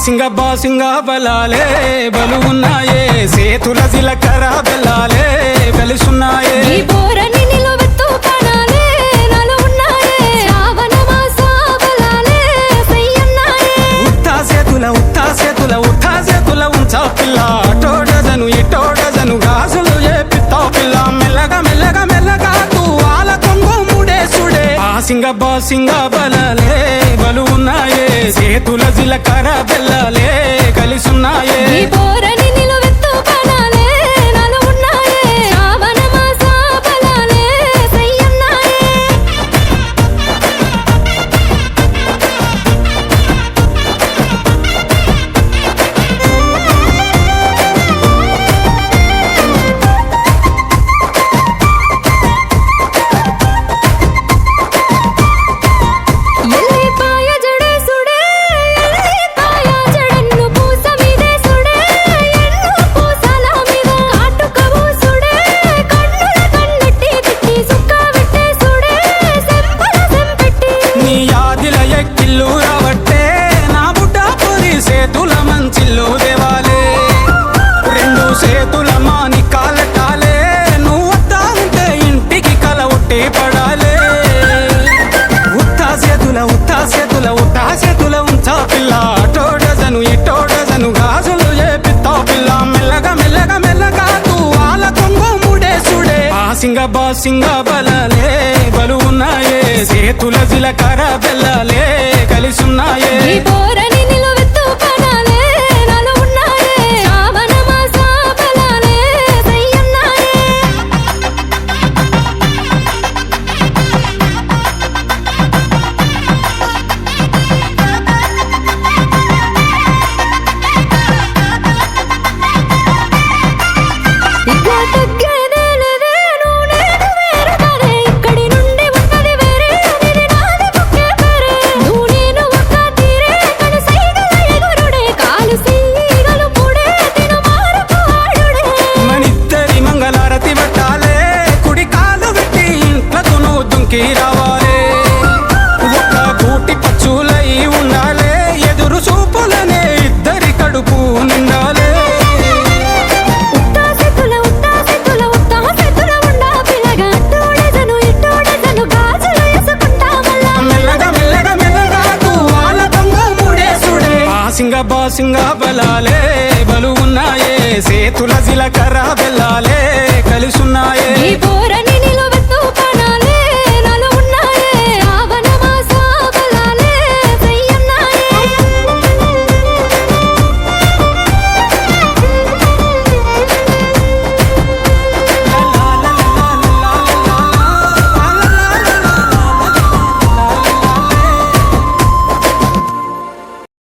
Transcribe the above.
బాసింగ బలాలే బలు ఉన్నాయే సేతుల జిలకర బెల్లాలే వెలుసున్నాయే ఈ బోరని నిలవెత్తు కణాలే నాలో ఉన్నాయే శ్రావణ మాస బలాలే సయ్యన్నాయే ఉత్తా సేతుల ఉంచా పిల్ల అటోడజను ఇటోడజను గాజులు ఏ పిత్తా పిల్ల మెల్లగా తూ ఆల కొంగు ముడేసుడే బాసింగ బలాలే బలు ఉన్నాయే సేతుల జిలకర బెల్లాలే కలిసున్నాయే ఈ బోరని నిలవెత్తు కణాలే నాలో ఉన్నాయే శ్రావణ మాస బలాలే సయ్యన్నాయే ఎల్లిపాయ జడేసుడే ఎల్లిపాయ జడన్ను పూస మీదే సుడే ఎన్ను పూసల మీద కాటుక పూసుడే కన్నుల కన్నెట్టి తిట్టి సుక్క వెట్టే సుడే సెంపల సెంపెట్టి నీ యాదిల ఎక్కిల్లు రావట్టే నా బుడ్డ పొరి సేతుల మంచిల్లు దేవాలే రెండు సేతుల మాని కాలటాలే నువ్వు వద్దా ఉంటే ఇంటికి కల ఒట్టి పడాలే ఉత్తా సేతుల ఉంచా పిల్ల అటోడజను ఇటోడజను గాజులు ఏ పిత్తా పిల్ల మెల్లగా తూ ఆల కొంగు ముడేసుడే బాసింగ బలాలే బలు ఉన్నాయే సేతుల జిలకర బెల్లాలే కలిసున్నాయే ఈ బోరని నిలవెత్తు కణాలే నాలో ఉన్నాయే శ్రావణ మాస బలాలే సయ్యన్నాయే ఇక తగ్గేదే లేదే నువ్వు నేను వేరుగానే ఇక్కడి నుండి ఉన్నది వేరే ఇది నాది ముఖ్య పేరే నువ్వు నేను ఒక్క తీరే కను సైగల ఎగురుడే కాలు సీగలు పుడే తిను మారకు ఆడుడే మనిద్దరి మంగళారతి పట్టాలే కుడి కాలు పెట్టి ఇంట్లకు నువ్వు దుంకి రావాలే ఒక కూటి పచ్చులై ఉండాలే ఎదురు చూపులనే ఇద్దరి కడుపు నిండాలే ఉత్తా సెతుల ఉండా పిల్లగా అట్టోడెజను ఇట్టోడెజను గాజులు వేసుకుంటా మళ్ళా మెల్లగా తూ ఆల కొంగు ముడేసుడే బాసింగ బలాలే బలు ఉన్నాయే సేతుల జిలకర బెల్లా